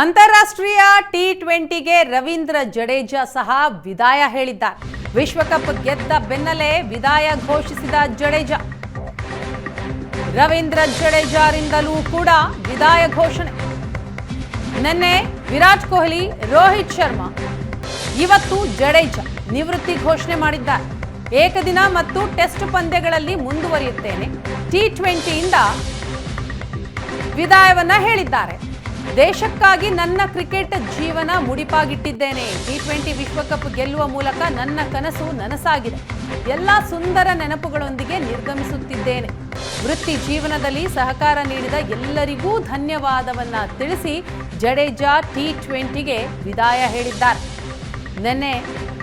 ಅಂತಾರಾಷ್ಟ್ರೀಯ ಟಿ20ಗೆ ರವೀಂದ್ರ ಜಡೇಜಾ ಸಹ ವಿದಾಯ ಹೇಳಿದ್ದಾರೆ. ವಿಶ್ವಕಪ್ ಗೆದ್ದ ಬೆನ್ನಲ್ಲೇ ವಿದಾಯ ಘೋಷಿಸಿದ ಜಡೇಜಾ. ರವೀಂದ್ರ ಜಡೇಜಾರಿಂದಲೂ ಕೂಡ ವಿದಾಯ ಘೋಷಣೆ. ನಿನ್ನೆ ವಿರಾಟ್ ಕೊಹ್ಲಿ, ರೋಹಿತ್ ಶರ್ಮಾ, ಇವತ್ತು ಜಡೇಜಾ ನಿವೃತ್ತಿ ಘೋಷಣೆ ಮಾಡಿದ್ದಾರೆ. ಏಕದಿನ ಮತ್ತು ಟೆಸ್ಟ್ ಪಂದ್ಯಗಳಲ್ಲಿ ಮುಂದುವರಿಯುತ್ತೇನೆ, ಟಿ20ಯಿಂದ ವಿದಾಯವನ್ನ ಹೇಳಿದ್ದಾರೆ. ದೇಶಕ್ಕಾಗಿ ನನ್ನ ಕ್ರಿಕೆಟ್ ಜೀವನ ಮುಡಿಪಾಗಿಟ್ಟಿದ್ದೇನೆ. ಟಿ20 ವಿಶ್ವಕಪ್ ಗೆಲ್ಲುವ ಮೂಲಕ ನನ್ನ ಕನಸು ನನಸಾಗಿದೆ. ಎಲ್ಲ ಸುಂದರ ನೆನಪುಗಳೊಂದಿಗೆ ನಿರ್ಗಮಿಸುತ್ತಿದ್ದೇನೆ. ವೃತ್ತಿ ಜೀವನದಲ್ಲಿ ಸಹಕಾರ ನೀಡಿದ ಎಲ್ಲರಿಗೂ ಧನ್ಯವಾದವನ್ನ ತಿಳಿಸಿ ಜಡೇಜಾ ಟಿ20ಗೆ ವಿದಾಯ ಹೇಳಿದ್ದಾರೆ. ನಿನ್ನೆ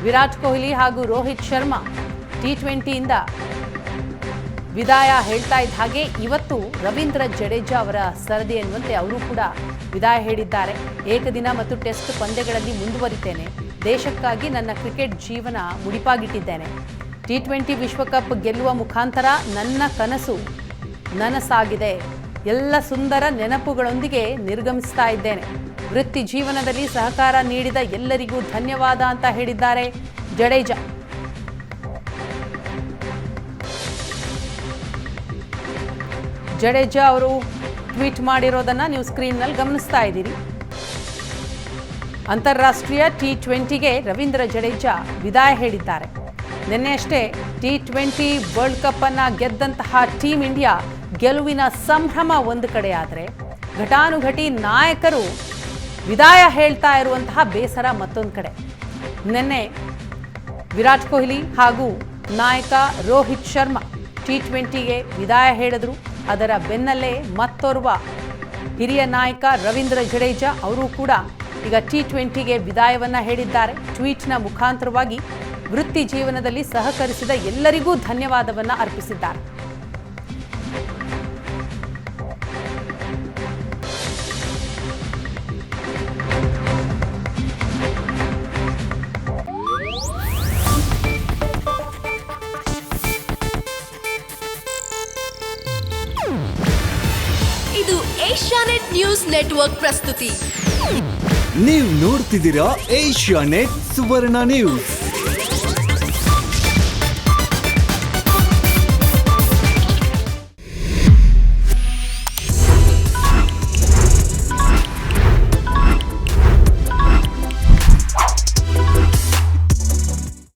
ವಿರಾಟ್ ಕೊಹ್ಲಿ ಹಾಗೂ ರೋಹಿತ್ ಶರ್ಮಾ ಟಿ20ಯಿಂದ ವಿದಾಯ ಹೇಳ್ತಾ ಇದ್ದ ಹಾಗೆ ಇವತ್ತು ರವೀಂದ್ರ ಜಡೇಜಾ ಅವರ ಸರದಿ ಎನ್ನುವಂತೆ ಅವರು ಕೂಡ ವಿದಾಯ ಹೇಳಿದ್ದಾರೆ. ಏಕದಿನ ಮತ್ತು ಟೆಸ್ಟ್ ಪಂದ್ಯಗಳಲ್ಲಿ ಮುಂದುವರಿತೇನೆ. ದೇಶಕ್ಕಾಗಿ ನನ್ನ ಕ್ರಿಕೆಟ್ ಜೀವನ ಮುಡಿಪಾಗಿಟ್ಟಿದ್ದೇನೆ. ಟಿ20 ವಿಶ್ವಕಪ್ ಗೆಲ್ಲುವ ಮುಖಾಂತರ ನನ್ನ ಕನಸು ನನಸಾಗಿದೆ. ಎಲ್ಲ ಸುಂದರ ನೆನಪುಗಳೊಂದಿಗೆ ನಿರ್ಗಮಿಸ್ತಾ ಇದ್ದೇನೆ. ವೃತ್ತಿ ಜೀವನದಲ್ಲಿ ಸಹಕಾರ ನೀಡಿದ ಎಲ್ಲರಿಗೂ ಧನ್ಯವಾದ ಅಂತ ಹೇಳಿದ್ದಾರೆ ಜಡೇಜಾ. ಜಡೇಜಾ ಅವರು ಟ್ವೀಟ್ ಮಾಡಿರೋದನ್ನ ನೀವು ಸ್ಕ್ರೀನ್ನಲ್ಲಿ ಗಮನಿಸ್ತಾ ಇದ್ದೀರಿ. ಅಂತಾರಾಷ್ಟ್ರೀಯ ಟಿ20ಗೆ ರವೀಂದ್ರ ಜಡೇಜಾ ವಿದಾಯ ಹೇಳಿದ್ದಾರೆ. ನಿನ್ನೆಯಷ್ಟೇ ಟಿ20 ವರ್ಲ್ಡ್ ಕಪ್ ಅನ್ನ ಗೆದ್ದಂತಹ ಟೀಮ್ ಇಂಡಿಯಾ ಗೆಲುವಿನ ಸಂಭ್ರಮ ಒಂದು ಕಡೆ ಆದರೆ, ಘಟಾನುಘಟಿ ನಾಯಕರು ವಿದಾಯ ಹೇಳ್ತಾ ಇರುವಂತಹ ಬೇಸರ ಮತ್ತೊಂದು ಕಡೆ. ನಿನ್ನೆ ವಿರಾಟ್ ಕೊಹ್ಲಿ ಹಾಗೂ ನಾಯಕ ರೋಹಿತ್ ಶರ್ಮಾ ಟಿ20ಗೆ ವಿದಾಯ ಹೇಳಿದ್ರು. ಅದರ ಬೆನ್ನಲ್ಲೇ ಮತ್ತೋರ್ವ ಹಿರಿಯ ನಾಯಕ ರವೀಂದ್ರ ಜಡೇಜಾ ಅವರು ಕೂಡ ಈಗ ಟಿ20ಗೆ ವಿದಾಯವನ್ನ ಹೇಳಿದ್ದಾರೆ. ಟ್ವೀಟ್ನ ಮುಖಾಂತರವಾಗಿ ವೃತ್ತಿ ಜೀವನದಲ್ಲಿ ಸಹಕರಿಸಿದ ಎಲ್ಲರಿಗೂ ಧನ್ಯವಾದವನ್ನ ಅರ್ಪಿಸಿದ್ದಾರೆ. ಇದು ಏಷ್ಯಾನೆಟ್ ನ್ಯೂಸ್ ನೆಟ್ವರ್ಕ್ ಪ್ರಸ್ತುತಿ. ನೀವು ನೋಡ್ತಿದ್ದೀರಾ ಏಷ್ಯಾನೆಟ್ ಸುವರ್ಣ ನ್ಯೂಸ್.